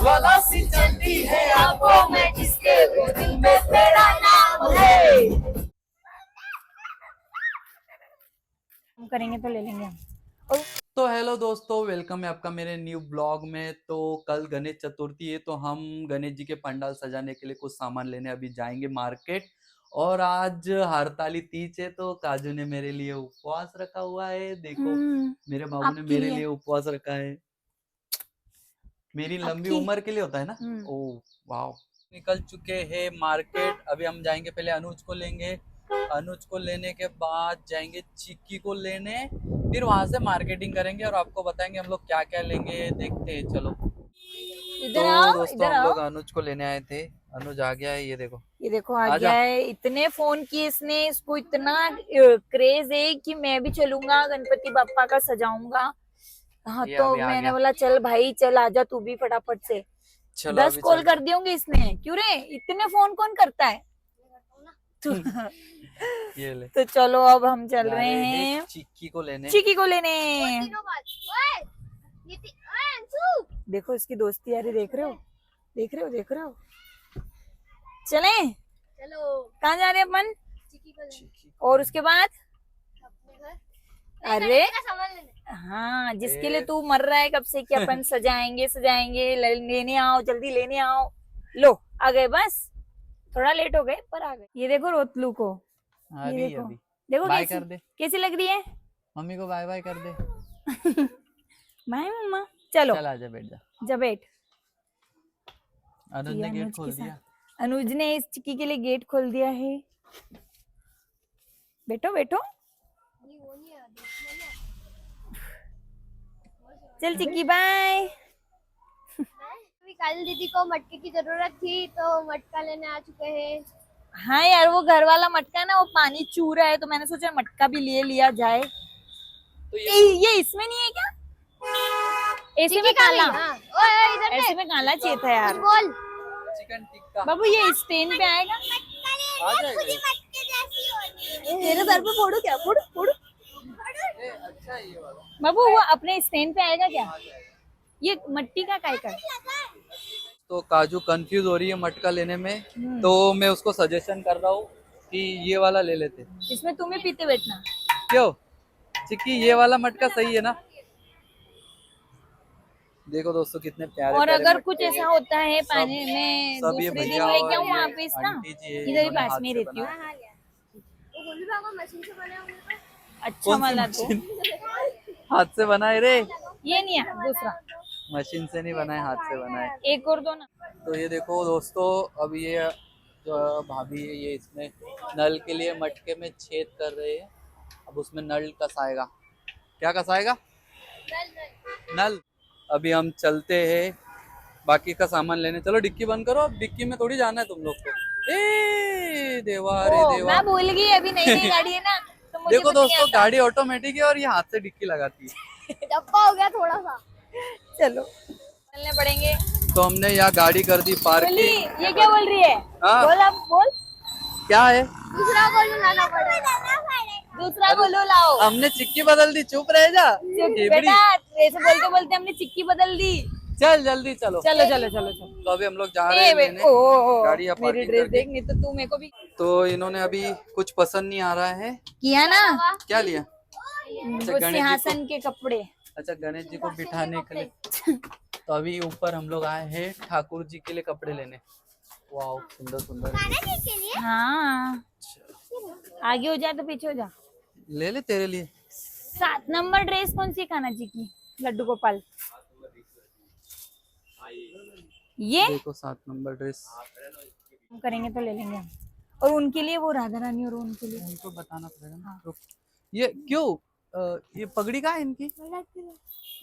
ज्वाला सी चलती है आंखों में जिसके, वो दिल में तेरा नाम है। हम करेंगे तो ले लेंगे हम। तो हेलो दोस्तों, वेलकम है आपका मेरे न्यू ब्लॉग में। तो कल गणेश चतुर्थी है, तो हम गणेश जी के पंडाल सजाने के लिए कुछ सामान लेने अभी जाएंगे मार्केट। और आज हरताली तीज है, तो काजू ने मेरे लिए उपवास रखा हुआ है। देखो मेरे बाबू ने मेरे लिए उपवास रखा है। मेरी लंबी उम्र के लिए होता है ना। ओह वाह। निकल चुके हैं मार्केट। अभी हम जाएंगे, पहले अनुज को लेंगे। अनुज को लेने के बाद जाएंगे चिक्की को लेने, फिर वहां से मार्केटिंग करेंगे और आपको बताएंगे हम लोग क्या क्या लेंगे। देखते हैं, चलो। इधर तो आओ, दोस्तों इधर हम आओ। लोग अनुज को लेने आए थे। अनुज आ गया है, ये देखो। ये देखो आ आजा। गया है। इतने फोन किए इसने, इसको इतना क्रेज है कि मैं भी चलूंगा, गणपति बाप्पा का सजाऊंगा। हाँ ये तो अभी आ मैंने गया। बोला चल भाई चल आजा तू भी फटाफट से। चलो 10 अभी कॉल चलते कर दिए होंगे इसने। क्यों रे, इतने फोन कौन करता है? ये ले। तो चलो अब हम चल जा रहे हैं हैं चिक्की को लेने। चिकी को लेने। देखो इसकी दोस्ती यारी, देख रहे हो, देख रहे हो, देख रहे हो। चले चलो कहाँ जा रहे हैं अपन? चिक्की। और उसके बाद अरे सामान लेने। हाँ, जिसके लिए तू मर रहा है कब से कि अपन सजाएंगे सजाएंगे, लेने आओ, जल्दी लेने आओ। लो आ गए, बस थोड़ा लेट हो गए पर आ गए। ये देखो रोतलू को, ये अभी देखो, अभी देखो बाय कैसी कर दे। कैसी लग रही है। मम्मी को बाय बाय कर दे। बाय मम्मा। चलो चल आजा, बैठ जा। जा बैठ। अनुज ये ने गेट अनुज खोल के दिया। साथ, अनुज ने इस चिक्की के लिए गेट खोल दिया है। बैठो बैठो, वो नहीं आ चल चिक्की बाय। अभी काजल दीदी को मटके की जरूरत थी तो मटका लेने आ चुके हैं। हाँ यार, वो घर वाला मटका ना, वो पानी चू रहा है, तो मैंने सोचा मटका भी ले लिया जाए। तो ये इसमें नहीं है क्या? ऐसे में काला, ओए इधर ऐसे में काला चाहिए था यार। बोल चिकन टिक्का बाबू ये स्टेन पे आएगा? आ जाएगा। तेरे सर पे फोड़ू क्या? फोड़ू फोड़ू। अच्छा है ये वाला। बाबू वो अपने स्टेन पे आएगा क्या? ये मट्टी का काय का? तो काजू कंफ्यूज हो रही है मटका लेने में, तो मैं उसको सजेशन कर रहा हूँ कि ये वाला ले लेते। इसमें तुम्हें पीते बैठना। क्यों चिक्की, ये वाला मटका सही है ना। देखो दोस्तों कितने प्यारे और प्यारे अगर मटके कुछ हैं। ऐसा होता है पानी में, सब ये दूसरे दिन भैया लेके और आऊँ ये वहाँ पे ना, आंटी जी है, इधर ही इन्होंने पास हाथ में से रहती हूँ। बनाया। वो गोलू बाबा मशीन से बने होंगे तो अच्छा कौन सी वाला तो मशीन? हाथ से बनाए रे। ये नहीं है, दूसरा मशीन से नहीं बनाए, हाथ से बनाए। एक और दो ना। तो ये देखो दोस्तों, अब ये जो भाभी है ये इसमें नल के लिए मटके में छेद कर रहे हैं। अब उसमें नल कसाएगा। क्या कसाएगा? नल। अभी हम चलते हैं बाकी का सामान लेने। चलो डिक्की बंद करो, अब डिक्की में थोड़ी जाना है तुम लोग को। ए देवा रे ओ, देवा। मैं भूल गई, अभी नई नई गाड़ी है ना, तो मुझे देखो कुछ नहीं दोस्तों, आता। गाड़ी ऑटोमेटिक है और ये हाथ से डिक्की लगाती है। डब्बा हो गया थोड़ा सा। चलो चलने पड़ेंगे। तो हमने यहाँ गाड़ी कर दी बोली, पार्किंग। ये क्या बोल रही है? हाँ? बोल अब बोल। क्या है? दूसरा गोलू लाना पड़ेगा। दूसरा गोलू लाओ। हमने चिक्की बदल दी, चुप रह जा। बेटा ऐसे बोलते बोलते हमने चिक्की बदल दी। चल जल्दी चलो। चलो चलो चलो चलो। तो अभी हम लोग जा रहे हैं लेने गाड़ी या मेरी पार्किंग ड्रेस करके। देख, नहीं तो तू मेरे को भी तो इन्होंने अभी कुछ पसंद नहीं आ रहा है। किया ना। क्या लिया? वो गणेश जी सिंहासन के कपड़े। अच्छा, गणेश जी को बिठाने के लिए। तो अभी ऊपर हम लोग आए हैं ठाकुर जी के लिए कपड़े लेने। वाह सुंदर सुंदर। हाँ, आगे हो जा तो पीछे हो जा। ले ले तेरे लिए। 7 नंबर ड्रेस कौन सी कान्हा जी की? लड्डू गोपाल। ये देखो 7 नंबर ड्रेस। हम करेंगे तो ले लेंगे हम। और उनके लिए वो राधा रानी, और उनके लिए उनको बताना पड़ेगा ना। रुक। ये क्यों ये पगड़ी का है इनकी?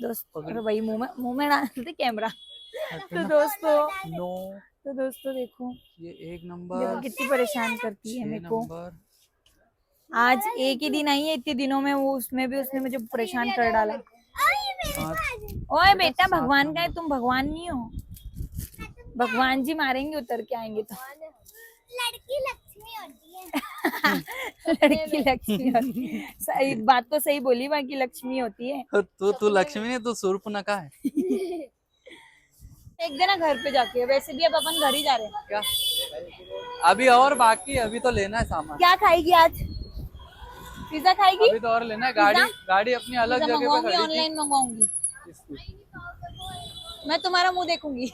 दोस्त, अरे भाई मुंह में डालते कैमरा। तो दोस्तों देखो, ये 1 देखो नंबर, कितनी परेशान करती है 6 मेरे को। नंबर। आज एक ही दिन आई है, इतने दिनों में वो उसमें भी उसने मुझे परेशान कर डाला। 5 ओए बेटा, भगवान का है, तुम भगवान नहीं हो। भगवान जी मारेंगे उतर के आएंगे तो। लड़की लक्ष्मी होती है। लड़की लक्ष्मी होती है। सही बात तो सही बोली, बाकी लक्ष्मी होती है। तू लक्ष्मी नहीं, तू शूर्पणखा है। एक देना घर पे जाके, वैसे भी अब अपन घर ही जा रहे हैं। क्या अभी और बाकी है, अभी तो लेना है सामान। क्या खाएगी आज? पिज्जा खाएगी? अभी तो और लेना है। गाड़ी अपनी अलग पिज्जा जगह पे मंगवाऊंगी, खड़ी थी। ऑनलाइन मंगवाऊंगी। मैं तुम्हारा मुंह देखूंगी।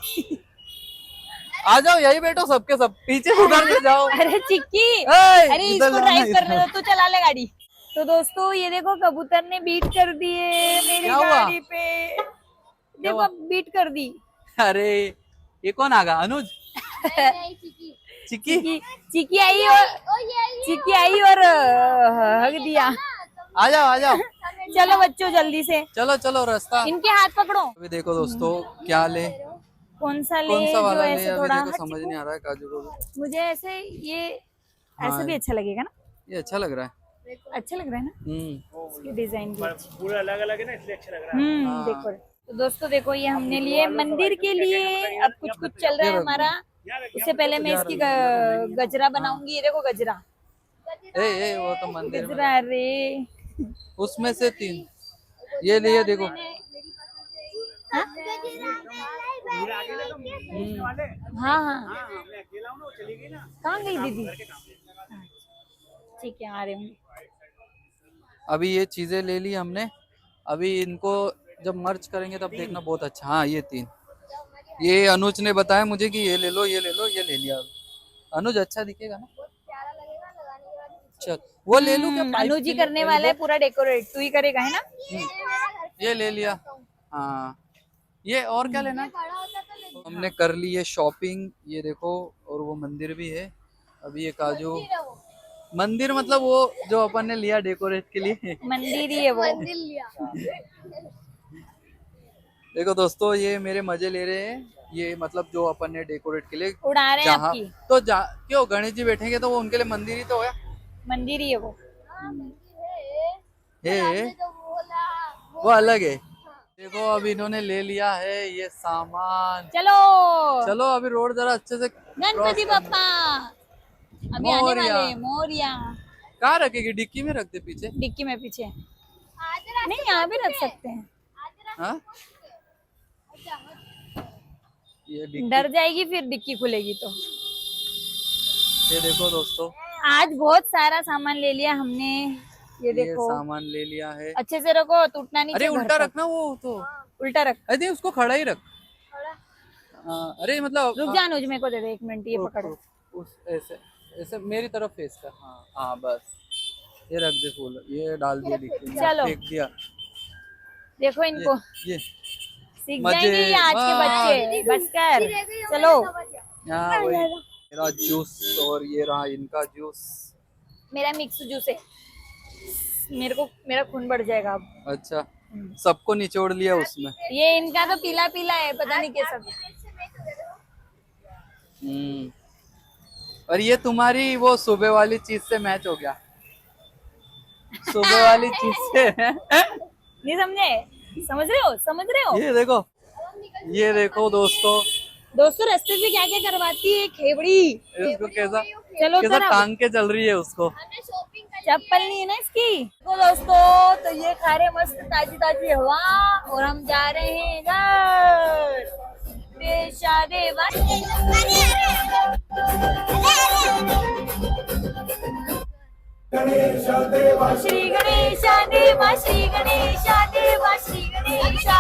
आ जाओ, यही बैठो सबके सब, पीछे उधर से जाओ। अरे चिक्की, ए, अरे इधर इसको जाना, ड्राइव करने इधर। दो, तू चला ले गाड़ी। तो दोस्तों ये देखो कबूतर ने बीट कर दिए मेरी क्या हुआ? गाड़ी पे। देखो बीट कर दी। अरे ये कौन आ गया? अनुज? चिकी चिक्की? चिक्की आई और चिक्की आई और हग दिया। आ जाओ, आ जाओ। चलो बच्चों जल्दी से, चलो चलो, रास्ता। इनके हाथ पकड़ो। अभी देखो दोस्तों क्या ले, कौन सा ले कौन सा जो वाला ले, ऐसे अभी थोड़ा देखो समझ नहीं आ रहा है। काजू को भी मुझे ऐसे ये ऐसे हाँ। भी अच्छा लगेगा ना? ये अच्छा लग रहा है। अच्छा लग रहा है ना? इसकी डिजाइन भी पूरा अलग अलग है ना, इसलिए अच्छा लग रहा है। हाँ। देखो। तो दोस्तों देखो ये हमने लिए मंदिर के लिए। अब कुछ कुछ चल रहा है हमारा। उससे पहले मैं इसकी गजरा बनाऊंगी। ये देखो गजरा, ए वो तो मंदिर में, गजरा रे। उसमें से 3 ये लिए देखो। हाँ हाँ, मैं अकेला हूँ ना, वो चली गई ना। कहाँ गई दीदी? ठीक है, आ रहे होंगे। अभी ये चीजें ले ली हमने। अभी इनको जब मर्ज करेंगे तब देखना बहुत अच्छा। हाँ ये 3, ये अनुज ने बताया मुझे कि ये ले लो, ये ले लो, ये ले लिया। अनुज अच्छा दिखेगा ना? चल वो ले लूं क्या? पाइप अनुज ही के लिए? करने वाला है पूरा डेकोरेट, तू ही करेगा है ना? ये ले लिया। हाँ ये और क्या लेना है? हमने कर ली है शॉपिंग, ये देखो। और वो मंदिर भी है। अभी ये काजू मंदिर मतलब वो जो अपन ने लिया डेकोरेट के लिए, मंदिर ही है वो। देखो दोस्तों ये मेरे मजे ले रहे हैं। ये मतलब जो अपन ने डेकोरेट के लिए उड़ा रहे हैं जहाँ आपकी। तो क्यों गणेश जी बैठेंगे तो वो उनके लिए मंदिर ही तो है। मंदिर ही है वो। वो अलग है। देखो अब इन्होंने ले लिया है ये सामान। चलो चलो अभी रोड जरा अच्छे से गणपति बप्पा अभी आने मोरया। वाले हैं। मोरया। कहाँ रखेगी? डिक्की में रख दे पीछे। डिक्की में पीछे नहीं, यहाँ भी रख सकते हैं। हाँ ये डिक्की। डर जाएगी फिर डिक्की खुलेगी तो। ये देखो दोस्तों आज बहुत सारा सामान ले लिया हमने। ये ये देखो सामान ले लिया है। अच्छे से रखो, टूटना नहीं अरे चाहिए। उल्टा घर पर। रखना वो तो। उल्टा रख। अरे उसको खड़ा ही रख। अरे मतलब रुक जा अनुज, मेरे को दे दे 1 मिनट। ये पकड़। उस ऐसे ऐसे मेरी तरफ फेस कर। हाँ हाँ बस ये रख दे फूल, ये डाल दिया डिक्की में, चलो। फेंक दिया। देखो इनको ये सीख मजे। जाएंगे ये आज के बच्चे। बस कर, चलो। यहाँ वही मेरा जूस और ये रहा इनका जूस। मेरा मिक्स जूस है। मेरा खून बढ़ जाएगा अब। अच्छा सबको निचोड़ लिया उसमें। ये इनका तो पीला पीला है, पता नहीं कैसा। और ये तुम्हारी वो सुबह वाली चीज से मैच हो गया। सुबह वाली चीज से नहीं समझे? समझ रहे हो? समझ रहे हो? ये देखो दोस्तों रास्ते से क्या क्या करवाती है खेबड़ी। इसको कैसा चलो कैसा उतर अब। टांग के चल रही है उसको। चप्पल नहीं है ना इसकी। तो दोस्तों तो ये खा रहे मस्त ताजी ताजी हवा और हम जा रहे हैं घर। श्री गणेशा देवा, श्री गणेशा देवा, श्री गणेशा।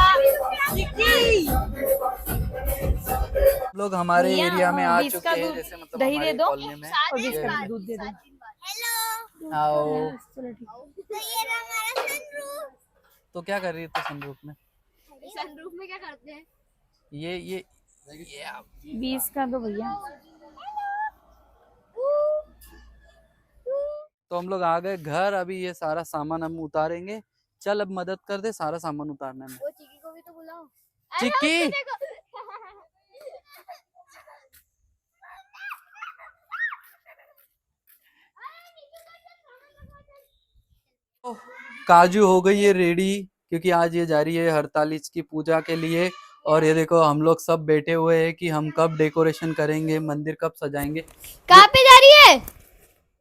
लोग हमारे भैया, एरिया में आ 20 चुके का हैं, दूध- जैसे मतलब दही हमारे दे दो कॉलोनी में। और 20 का दूध दे दो। आओ। चलो ठीक है। तो क्या कर रही है तू सनरूफ में? सनरूफ में क्या करते हैं? ये 20 का दो भैया। तो हम लोग आ गए घर। अभी ये सारा सामान हम उतारेंगे। चल अब मदद कर दे सारा सामान उतारने में। वो चिकी को भी तो बुलाओ। चिक्की काजू हो गई है रेडी, क्योंकि आज ये जा रही है हरतालिच की पूजा के लिए। और ये देखो हम लोग सब बैठे हुए हैं कि हम कब डेकोरेशन करेंगे, मंदिर कब सजाएंगे। कहाँ पे जा रही है?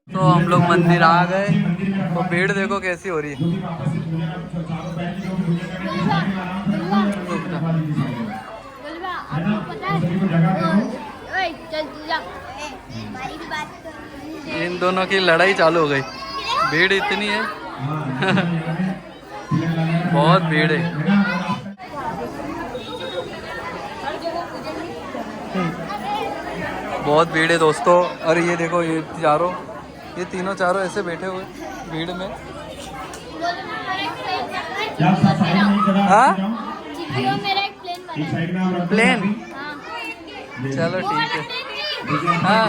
तो हम लोग मंदिर आ गए। तो भीड़ देखो कैसी हो रही है। गलबा, आपको पता ओए चल तू जा हमारी भी बात कर। इन दोनों की लड़ाई चालू हो गई। भीड़ इतनी है बहुत भीड़ है। बहुत भीड़ है दोस्तों। और ये देखो ये तीनों चारों ऐसे बैठे हुए भीड़ में। हाँ मेरा एक प्लेन बना है। प्लेन हाँ। चलो ठीक है। हाँ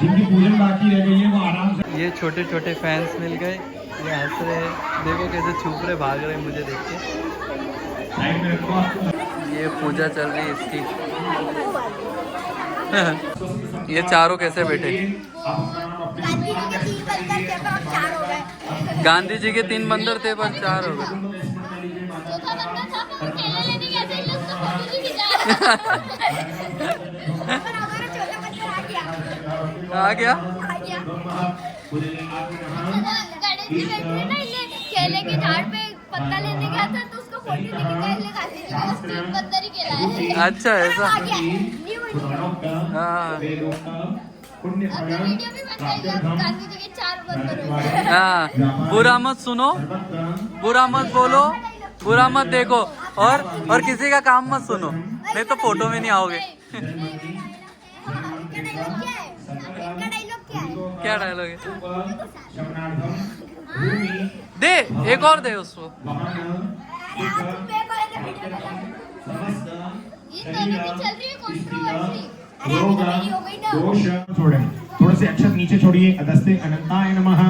जिनकी पूजन बाकी रह गई है वो आराम से। ये छोटे छोटे फैंस मिल गए, ये हंस रहे हैं, देखो कैसे छुप रहे भाग रहे हैं मुझे देख के। साइड में रखो। ये पूजा चल रही है इसकी। ये चारों कैसे बैठे? गांधी जी के 3 बंदर थे पर 4 हो गए। आ गया। गणेश जी बैठे थे ना, ये केले के झाड़ पे पत्ता लेने गया था तो उसको फोटो लेके केले खाते थे, वो स्ट्रीट बंदर ही केला है। अच्छा ऐसा। आ गया न्यू हाँ अब तो वीडियो भी बन गई है, गांधी जी के 4 बंदर हो गए। हाँ, बुरा मत सुनो, बुरा मत बोलो, बुरा मत देखो और किसी का काम मत सुनो, नहीं तो फोटो में नहीं आओगे। क्या डायलॉग है? दे एक और दे उसको। ये दोनों की चल रही है कंट्रोवर्सी। छोड़े थोड़े से अक्षत नीचे छोड़िए। अदस्ते अनंताय नमः।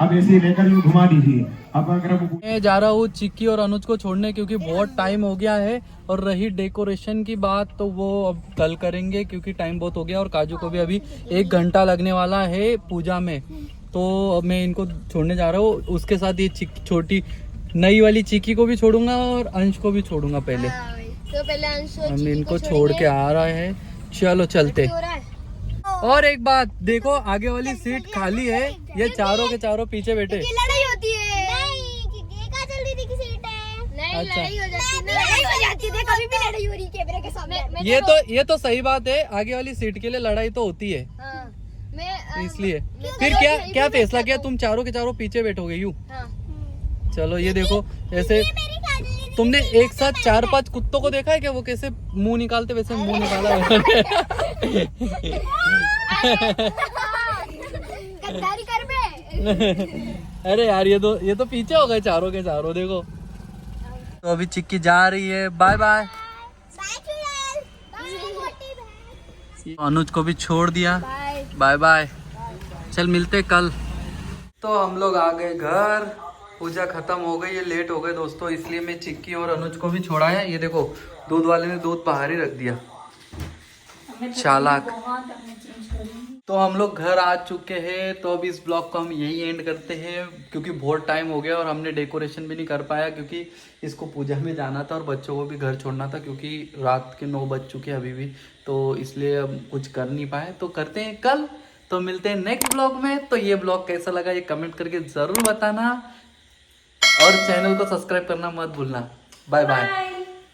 अब ऐसे लेकर यूं घुमा दीजिए। अब अगर मैं जा रहा हूँ चिक्की और अनुज को छोड़ने क्योंकि बहुत टाइम हो गया है। और रही डेकोरेशन की बात तो वो अब कल करेंगे क्योंकि टाइम बहुत हो गया और काजू को भी अभी 1 घंटा लगने वाला है पूजा में। तो अब मैं इनको छोड़ने जा रहा हूँ। उसके साथ ये छोटी नई वाली चिक्की को भी छोड़ूंगा और अंश को भी छोड़ूंगा पहले। तो पहले अंशु और हम चिक्की इनको को छोड़ के आ रहे हैं। चलो चलते। हो रहा है। और एक बात देखो, आगे वाली सीट खाली है, ये चारों के चारों पीछे बैठे। ये लड़ाई होती है। नहीं, ये का चल रही थी सीट है। नहीं अच्छा। लड़ाई हो जाती है, लड़ाई हो जाती है, कभी भी लड़ाई हो रही है कैमरे के सामने। ये तो सही बात है, आगे वाली सीट के लिए लड़ाई तो होती है। हाँ, मैं इसलिए मैं फिर तो क्या यही क्या भी फैसला बैठा किया? था। तुम चारों के चारों पीछे बैठोगे यूं? हाँ। चलो ये देखो ऐसे। तुमने एक साथ 4-5 कुत्तों को देखा है क्या? वो कैसे मुंह निकालते वैसे मुंह निकाला। गद्दारी कर बे। अरे यार ये तो पीछे हो गए चारों के चारों। देखो तो अभी चिक्की जा रही है। Bye bye. अनुज को भी छोड़ दिया। Bye bye. चल मिलते कल। तो हम लोग आ गए घर। पूजा खत्म हो गई है, लेट हो गए दोस्तों, इसलिए मैं चिक्की और अनुज को भी छोड़ा है। ये देखो दूध वाले ने दूध बाहर ही रख दिया, चालाक। तो हम लोग घर आ चुके हैं। तो अब इस ब्लॉग को हम यही एंड करते हैं क्योंकि बहुत टाइम हो गया और हमने डेकोरेशन भी नहीं कर पाया क्योंकि इसको पूजा में जाना था और बच्चों को भी घर छोड़ना था क्योंकि रात के 9 बज चुके हैं अभी भी। तो इसलिए अब कुछ कर नहीं पाए। तो करते हैं कल। तो मिलते हैं नेक्स्ट ब्लॉग में। तो ये ब्लॉग कैसा लगा ये कमेंट करके ज़रूर बताना और चैनल को सब्सक्राइब करना मत भूलना। Bye bye.